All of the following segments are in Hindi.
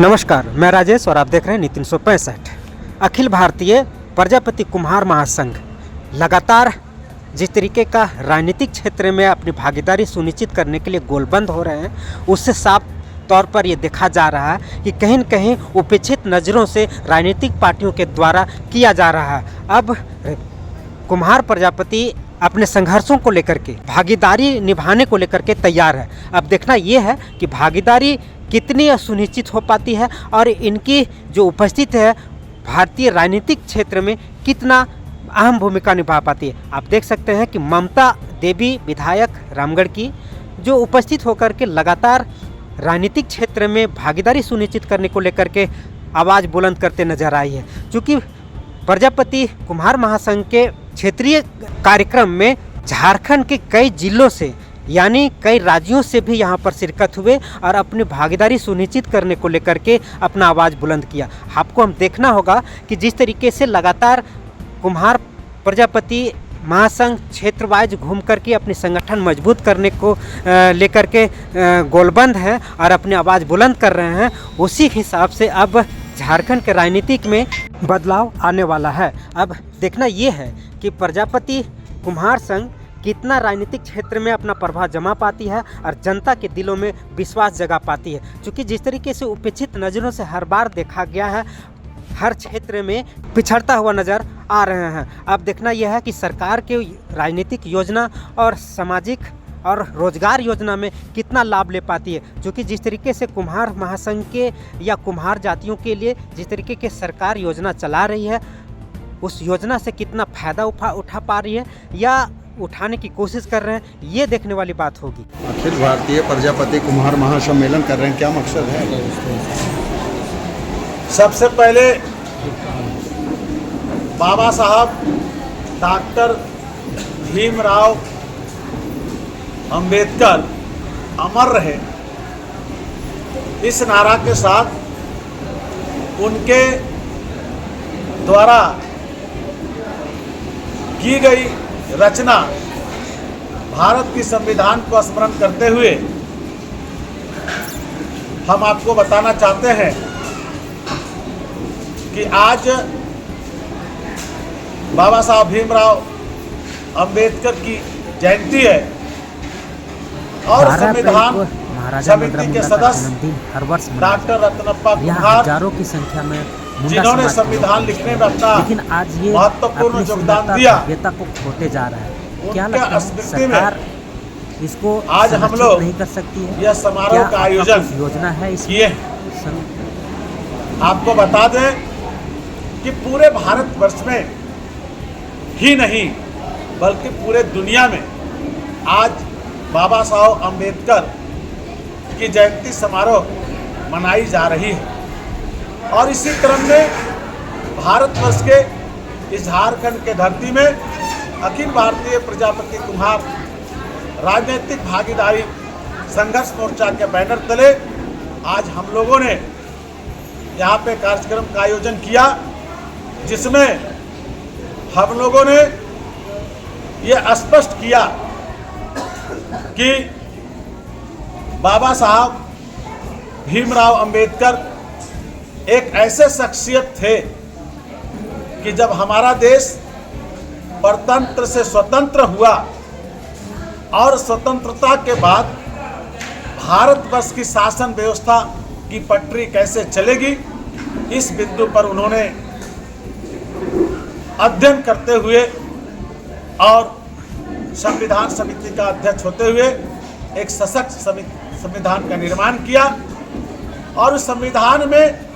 नमस्कार, मैं राजेश और आप देख रहे हैं नीति 365। अखिल भारतीय प्रजापति कुम्हार महासंघ लगातार जिस तरीके का राजनीतिक क्षेत्र में अपनी भागीदारी सुनिश्चित करने के लिए गोलबंद हो रहे हैं, उससे साफ तौर पर ये देखा जा रहा है कि कहीं न कहीं उपेक्षित नज़रों से राजनीतिक पार्टियों के द्वारा किया जा रहा है। अब कुम्हार प्रजापति अपने संघर्षों को लेकर के, भागीदारी निभाने को लेकर के तैयार है। अब देखना ये है कि भागीदारी कितनी सुनिश्चित हो पाती है और इनकी जो उपस्थिति है भारतीय राजनीतिक क्षेत्र में कितना अहम भूमिका निभा पाती है। आप देख सकते हैं कि ममता देवी विधायक रामगढ़ की जो उपस्थित होकर के लगातार राजनीतिक क्षेत्र में भागीदारी सुनिश्चित करने को लेकर के आवाज़ बुलंद करते नजर आई है। चूँकि प्रजापति कुम्हार महासंघ के क्षेत्रीय कार्यक्रम में झारखंड के कई जिलों से यानी कई राज्यों से भी यहाँ पर शिरकत हुए और अपनी भागीदारी सुनिश्चित करने को लेकर के अपना आवाज़ बुलंद किया। आपको हम देखना होगा कि जिस तरीके से लगातार कुम्हार प्रजापति महासंघ क्षेत्र वाइज घूम करके अपनी संगठन मजबूत करने को लेकर के गोलबंद हैं और अपनी आवाज़ बुलंद कर रहे हैं, उसी हिसाब से अब झारखंड के राजनीतिक में बदलाव आने वाला है। अब देखना ये है कि प्रजापति कुम्हार संघ कितना राजनीतिक क्षेत्र में अपना प्रभाव जमा पाती है और जनता के दिलों में विश्वास जगा पाती है। क्योंकि जिस तरीके से उपेक्षित नज़रों से हर बार देखा गया है, हर क्षेत्र में पिछड़ता हुआ नज़र आ रहे हैं। अब देखना यह है कि सरकार के राजनीतिक योजना और सामाजिक और रोजगार योजना में कितना लाभ ले पाती है। क्योंकि जिस तरीके से कुम्हार महासंघ के या कुम्हार जातियों के लिए जिस तरीके के सरकार योजना चला रही है, उस योजना से कितना फ़ायदा उठा पा रही है या उठाने की कोशिश कर रहे हैं, ये देखने वाली बात होगी। अखिल भारतीय प्रजापति कुम्हार महासम्मेलन कर रहे हैं, क्या मकसद है? सबसे पहले बाबा साहब डॉक्टर भीमराव अंबेडकर अमर रहे, इस नारा के साथ उनके द्वारा की गई रचना भारत की संविधान को स्मरण करते हुए हम आपको बताना चाहते हैं कि आज बाबा साहब भीमराव अंबेडकर की जयंती है और संविधान समिति के सदस्य हर वर्ष डॉक्टर रत्नप्पा कुम्हार हजारों की संख्या में जिन्होंने संविधान लिखने में अपना लेकिन आज ये महत्वपूर्ण योगदान दिया, को खोते जा रहा है। क्या उनके लगता है स्मृति में सरकार इसको आज हम लोग नहीं कर सकती है? यह समारोह का आयोजन योजना है किए। आपको बता दें कि पूरे भारतवर्ष में ही नहीं बल्कि पूरे दुनिया में आज बाबा साहब अंबेडकर की जयंती समारोह मनाई जा रही है। और इसी क्रम में भारतवर्ष के इस झारखंड के धरती में अखिल भारतीय प्रजापति कुम्हार राजनीतिक भागीदारी संघर्ष मोर्चा के बैनर तले आज हम लोगों ने यहाँ पे कार्यक्रम का आयोजन किया, जिसमें हम लोगों ने ये स्पष्ट किया कि बाबा साहब भीमराव अंबेडकर एक ऐसे शख्सियत थे कि जब हमारा देश परतंत्र से स्वतंत्र हुआ और स्वतंत्रता के बाद भारतवर्ष की शासन व्यवस्था की पटरी कैसे चलेगी, इस बिंदु पर उन्होंने अध्ययन करते हुए और संविधान समिति का अध्यक्ष होते हुए एक सशक्त संविधान का निर्माण किया। और उस संविधान में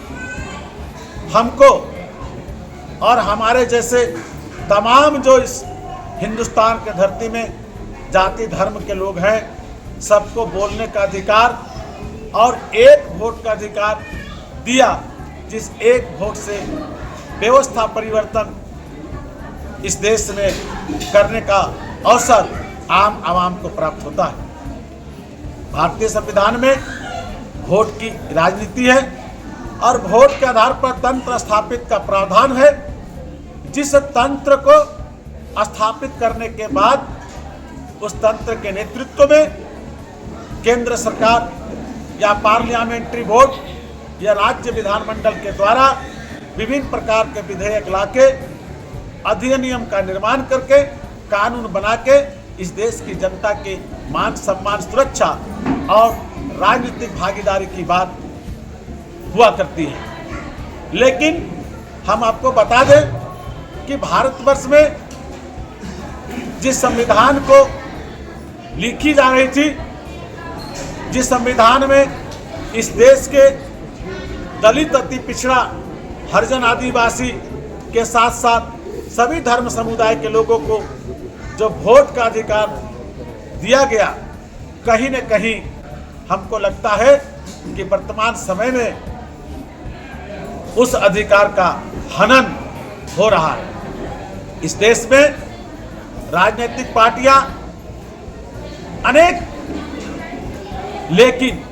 हमको और हमारे जैसे तमाम जो इस हिंदुस्तान के धरती में जाति धर्म के लोग हैं, सबको बोलने का अधिकार और एक वोट का अधिकार दिया, जिस एक वोट से व्यवस्था परिवर्तन इस देश में करने का अवसर आम आवाम को प्राप्त होता है। भारतीय संविधान में वोट की राजनीति है और वोट के आधार पर तंत्र स्थापित का प्रावधान है। जिस तंत्र को स्थापित करने के बाद उस तंत्र के नेतृत्व में केंद्र सरकार या पार्लियामेंट्री बोर्ड यह राज्य विधानमंडल के द्वारा विभिन्न प्रकार के विधेयक लाके अधिनियम का निर्माण करके कानून बना के इस देश की जनता के मान सम्मान सुरक्षा और राजनीतिक भागीदारी की बात हुआ करती है। लेकिन हम आपको बता दें कि भारतवर्ष में जिस संविधान को लिखी जा रही थी, जिस संविधान में इस देश के दलित अति पिछड़ा हरिजन आदिवासी के साथ साथ सभी धर्म समुदाय के लोगों को जो वोट का अधिकार दिया गया, कहीं न कहीं हमको लगता है कि वर्तमान समय में उस अधिकार का हनन हो रहा है। इस देश में राजनीतिक पार्टियां अनेक, लेकिन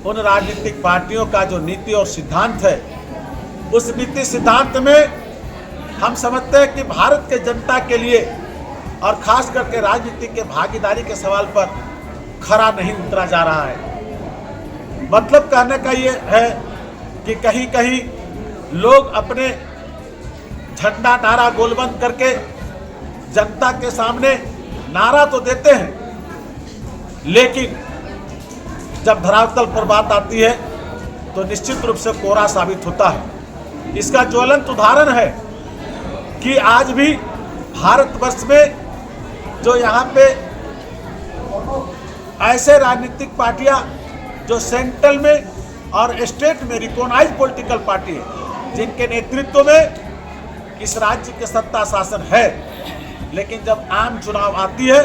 उन राजनीतिक पार्टियों का जो नीति और सिद्धांत है, उस नीति सिद्धांत में हम समझते हैं कि भारत के जनता के लिए और खास करके राजनीति के भागीदारी के सवाल पर खरा नहीं उतरा जा रहा है। मतलब कहने का ये है कि कहीं कहीं लोग अपने झंडा नारा गोलबंद करके जनता के सामने नारा तो देते हैं, लेकिन जब धरातल पर बात आती है तो निश्चित रूप से कोरा साबित होता है। इसका ज्वलंत उदाहरण है कि आज भी भारतवर्ष में जो यहाँ पे ऐसे राजनीतिक पार्टियां जो सेंट्रल में और स्टेट में रिकॉग्नाइज्ड पॉलिटिकल पार्टी है, जिनके नेतृत्व में इस राज्य के सत्ता शासन है, लेकिन जब आम चुनाव आती है,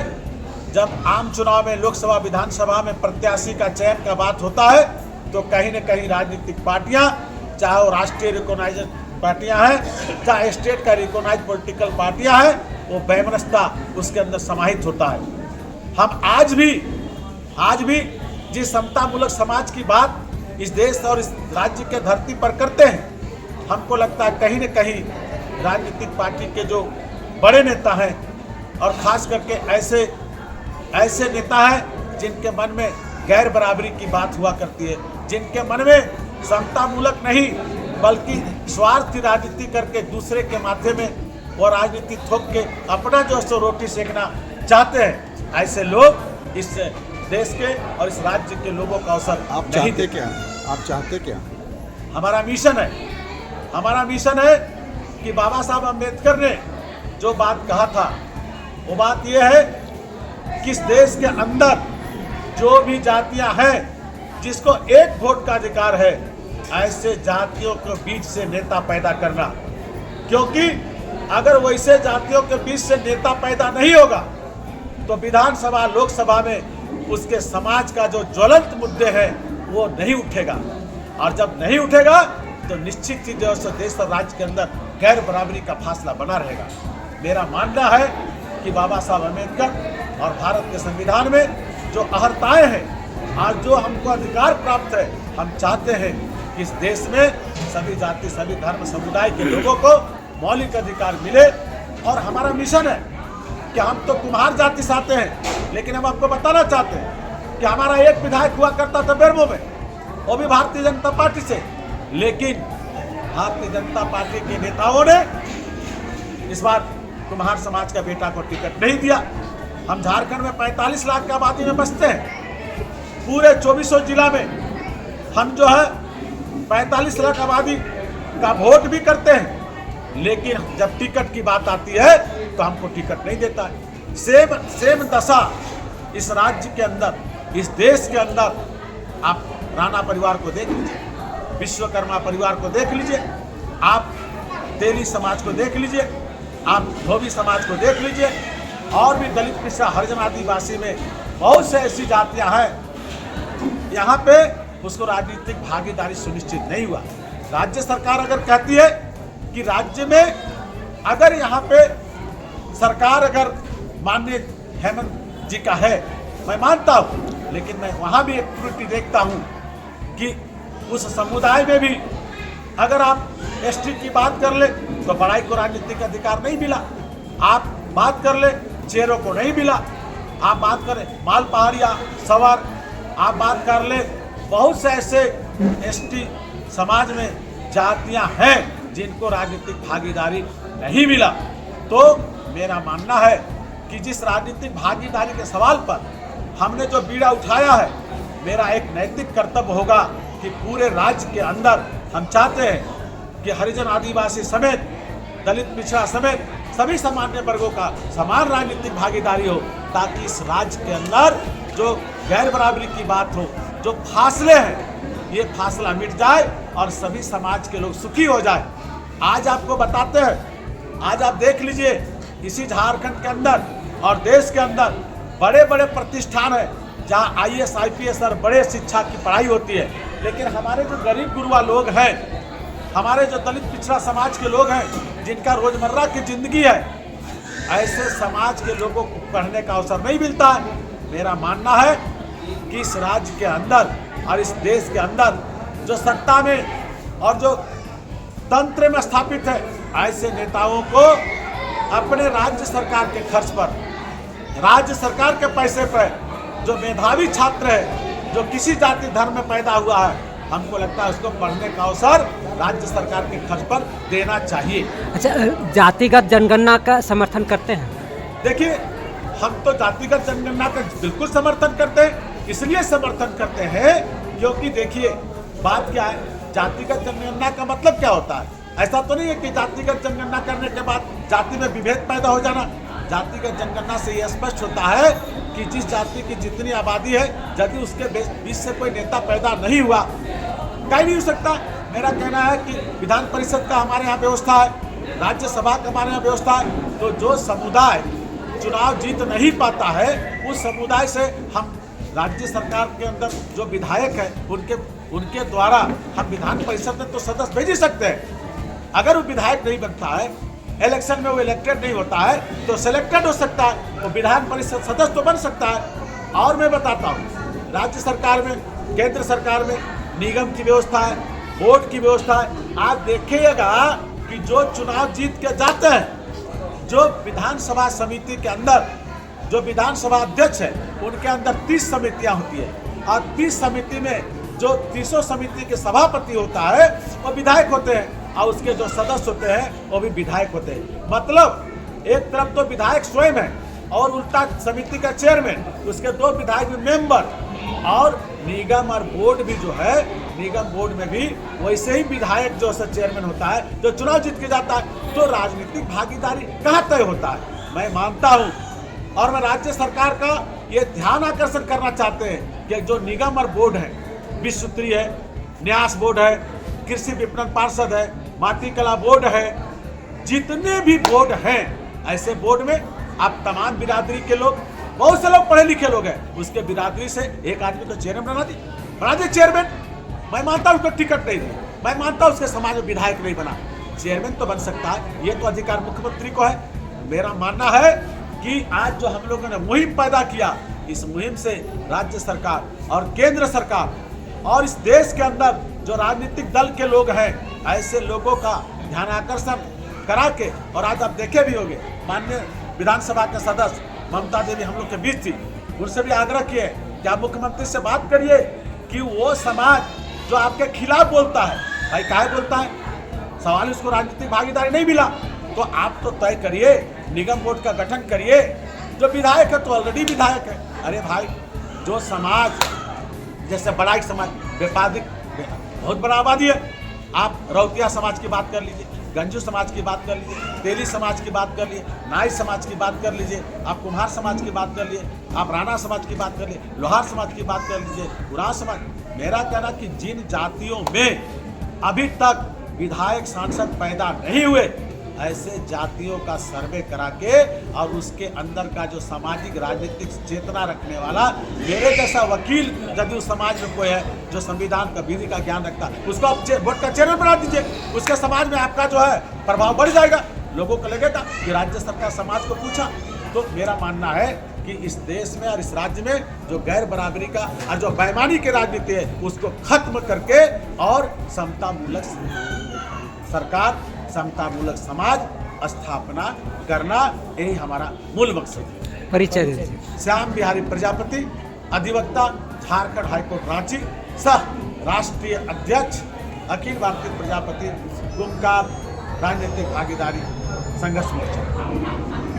जब आम चुनाव में लोकसभा विधानसभा में प्रत्याशी का चयन का बात होता है, तो कहीं न कहीं राजनीतिक पार्टियां, चाहे वो राष्ट्रीय रिकॉग्नाइज्ड पार्टियां हैं, चाहे स्टेट का रिकॉग्नाइज्ड पॉलिटिकल पार्टियां हैं, वो वैमनस्यता उसके अंदर समाहित होता है। हम आज भी जिस समतामूलक समाज की बात इस देश और इस राज्य के धरती पर करते हैं, हमको लगता है कहीं न कहीं राजनीतिक पार्टी के जो बड़े नेता हैं और खास करके ऐसे नेता हैं जिनके मन में गैर बराबरी की बात हुआ करती है, जिनके मन में समतामूलक नहीं बल्कि स्वार्थी राजनीति करके दूसरे के माथे में वो राजनीति थोप के अपना जो सो रोटी सेकना चाहते हैं, ऐसे लोग इस देश के और इस राज्य के लोगों का अवसर आप चाहते क्या? हमारा मिशन है कि बाबा साहब अम्बेडकर ने जो बात कहा था, वो बात यह है कि इस देश के अंदर जो भी जातियां हैं जिसको एक वोट का अधिकार है, ऐसे जातियों के बीच से नेता पैदा करना, क्योंकि अगर वैसे जातियों के बीच से नेता पैदा नहीं होगा तो विधानसभा लोकसभा में उसके समाज का जो ज्वलंत मुद्दे हैं वो नहीं उठेगा, और जब नहीं उठेगा तो निश्चित ही जो देश और राज्य के अंदर गैर बराबरी का फासला बना रहेगा। मेरा मानना है कि बाबा साहब अम्बेडकर और भारत के संविधान में जो अहर्ताएं हैं, आज जो हमको अधिकार प्राप्त है, हम चाहते हैं कि इस देश में सभी जाति सभी धर्म समुदाय के लोगों को मौलिक अधिकार मिले। और हमारा मिशन है कि हम तो कुम्हार जाति से आते हैं, लेकिन हम आपको बताना चाहते हैं कि हमारा एक विधायक हुआ करता था बेरमो में, वो भी भारतीय जनता पार्टी से, लेकिन भारतीय जनता पार्टी के नेताओं ने इस बार कुम्हार समाज का बेटा को टिकट नहीं दिया। हम झारखंड में 45 लाख की आबादी में बसते हैं, पूरे 2400 जिला में हम जो है 45 लाख आबादी का वोट भी करते हैं, लेकिन जब टिकट की बात आती है तो हमको टिकट नहीं देता है। सेम दशा इस राज्य के अंदर, इस देश के अंदर आप राणा परिवार को देख लीजिए, विश्वकर्मा परिवार को देख लीजिए, आप तेली समाज को देख लीजिए, आप धोबी समाज को देख लीजिए, और भी दलित पिछड़ा हरिजन आदिवासी में बहुत से ऐसी जातियां हैं, यहाँ पे उसको राजनीतिक भागीदारी सुनिश्चित नहीं हुआ। राज्य सरकार अगर कहती है कि राज्य में अगर यहाँ पे सरकार अगर माननीय हेमंत जी का है, मैं मानता हूँ, लेकिन मैं वहाँ भी एक त्रुटि देखता हूँ कि उस समुदाय में भी अगर आप एसटी की बात कर ले तो बड़ाई को राजनीतिक अधिकार नहीं मिला, आप बात कर ले चेरों को नहीं मिला, आप बात करें माल पहाड़िया सवार, आप बात कर ले बहुत से ऐसे एसटी समाज में जातियां हैं जिनको राजनीतिक भागीदारी नहीं मिला। तो मेरा मानना है कि जिस राजनीतिक भागीदारी के सवाल पर हमने जो बीड़ा उठाया है, मेरा एक नैतिक कर्तव्य होगा कि पूरे राज्य के अंदर हम चाहते हैं कि हरिजन आदिवासी समेत, दलित पिछड़ा समेत सभी सामान्य वर्गों का समान राजनीतिक भागीदारी हो, ताकि इस राज्य के अंदर जो गैर बराबरी की बात हो, जो फासले हैं, ये फासला मिट जाए और सभी समाज के लोग सुखी हो जाए। आज आपको बताते हैं, आज आप देख लीजिए इसी झारखंड के अंदर और देश के अंदर बड़े बड़े प्रतिष्ठान है जहाँ IAS IPS और बड़े शिक्षा की पढ़ाई होती है, लेकिन हमारे जो गरीब गुरुआ लोग हैं, हमारे जो दलित पिछड़ा समाज के लोग हैं, जिनका रोजमर्रा की जिंदगी है, ऐसे समाज के लोगों को पढ़ने का अवसर नहीं मिलता है। मेरा मानना है कि इस राज्य के अंदर और इस देश के अंदर जो सत्ता में और जो तंत्र में स्थापित है, ऐसे नेताओं को अपने राज्य सरकार के खर्च पर, राज्य सरकार के पैसे पर जो मेधावी छात्र है, जो किसी जाति धर्म में पैदा हुआ है, हमको लगता है उसको पढ़ने का अवसर राज्य सरकार के खर्च पर देना चाहिए। अच्छा, जातिगत जनगणना का समर्थन करते हैं? देखिए, हम तो जातिगत जनगणना का बिल्कुल समर्थन करते हैं। इसलिए समर्थन करते हैं क्योंकि देखिए बात क्या है, जातिगत जनगणना का मतलब क्या होता है? ऐसा तो नहीं है कि जातिगत जनगणना करने के बाद जाति में विभेद पैदा हो जाना। जातिगत जनगणना से यह स्पष्ट होता है कि जिस जाति की जितनी आबादी है, यदि उसके बीच से कोई नेता पैदा नहीं हुआ, कहीं नहीं हो सकता। मेरा कहना है कि विधान परिषद का हमारे यहाँ व्यवस्था है, राज्यसभा का हमारे यहाँ व्यवस्था है। तो जो समुदाय चुनाव जीत नहीं पाता है, उस समुदाय से हम राज्य सरकार के अंदर जो विधायक है, उनके द्वारा हम विधान परिषद में तो सदस्य भेज ही सकते हैं। अगर वो विधायक नहीं बनता है, इलेक्शन में वो इलेक्टेड नहीं होता है, तो सिलेक्टेड हो सकता है, वो विधान परिषद सदस्य तो बन सकता है। और मैं बताता हूँ, राज्य सरकार में, केंद्र सरकार में निगम की व्यवस्था है, बोर्ड की व्यवस्था है। आप देखिएगा कि जो चुनाव जीत के जाते हैं, जो विधानसभा समिति के अंदर जो विधानसभा अध्यक्ष है, उनके अंदर 30 समितियां होती है और 30 समिति में जो 30 समिति के सभापति होता है वो विधायक होते हैं और उसके जो सदस्य होते हैं वो भी विधायक होते हैं। मतलब एक तरफ तो विधायक स्वयं है और उल्टा समिति का चेयरमैन, उसके 2 विधायक मेंबर, और निगम और बोर्ड भी जो है, निगम बोर्ड में भी वैसे ही विधायक जो चेयरमैन होता है जो चुनाव जीत के जाता है। तो राजनीतिक भागीदारी कहाँ तय होता है? मैं मानता हूँ और मैं राज्य सरकार का ये ध्यान आकर्षण करना चाहते हैं कि जो निगम और बोर्ड है, विश्व सूत्री है, न्यास बोर्ड है, कृषि विपणन पार्षद है, माटी कला बोर्ड है, जितने भी बोर्ड हैं, ऐसे बोर्ड में आप तमाम बिरादरी के लोग, बहुत से लोग पढ़े लिखे लोग हैं, उसके बिरादरी से एक आदमी तो चेयरमैन बना दी चेयरमैन। मैं मानता हूँ उसको टिकट नहीं दी, मैं मानता हूँ उसके समाज में विधायक नहीं बना, चेयरमैन तो बन सकता है। ये तो अधिकार मुख्यमंत्री को है। मेरा मानना है कि आज जो हम लोगों ने मुहिम पैदा किया, इस मुहिम से राज्य सरकार और केंद्र सरकार और इस देश के अंदर जो राजनीतिक दल के लोग हैं, ऐसे लोगों का ध्यान आकर्षण करा के, और आज आप देखे भी होंगे माननीय विधानसभा के सदस्य ममता देवी हम लोग के बीच थी, उनसे भी आग्रह किए कि आप मुख्यमंत्री से बात करिए कि वो समाज जो आपके खिलाफ बोलता है, भाई काहे बोलता है, सवाल उसको राजनीतिक भागीदारी नहीं मिला, तो आप तो तय करिए, निगम बोर्ड का गठन करिए। जो विधायक है तो ऑलरेडी विधायक है। अरे भाई, जो समाज जैसे बड़ा एक समाज, व्यापारिक बहुत बड़ा आबादी है, आप रौतिया समाज की बात कर लीजिए, गंजू समाज की बात कर लीजिए, तेली समाज की बात कर लीजिए, नाई समाज की बात कर लीजिए, आप कुम्हार समाज की बात कर लीजिए, आप राणा समाज की बात कर लीजिए, लोहार समाज की बात कर लीजिए, उरांव समाज। मेरा कहना कि जिन जातियों में अभी तक विधायक सांसद पैदा नहीं हुए, ऐसे जातियों का सर्वे करा के और उसके अंदर का जो सामाजिक राजनीतिक चेतना रखने वाला मेरे जैसा वकील यदि उस समाज में कोई है जो संविधान का विधि का ज्ञान रखता है, उसको आप बोर्ड का चेयरमैन बना दीजिए। उसके समाज में आपका जो है प्रभाव बढ़ जाएगा, लोगों को लगेगा कि राज्य सरकार समाज को पूछा। तो मेरा मानना है कि इस देश में और इस राज्य में जो गैर बराबरी का और जो बेईमानी की राजनीति है उसको खत्म करके और समतामूलक सरकार, समतामूलक समाज स्थापना करना, यही हमारा मूल मकसद है। परिचय दीजिए। श्याम बिहारी प्रजापति, अधिवक्ता, झारखंड हाईकोर्ट रांची, सह राष्ट्रीय अध्यक्ष अखिल भारतीय प्रजापति कुम्हार राजनीतिक भागीदारी संघर्ष मोर्चा।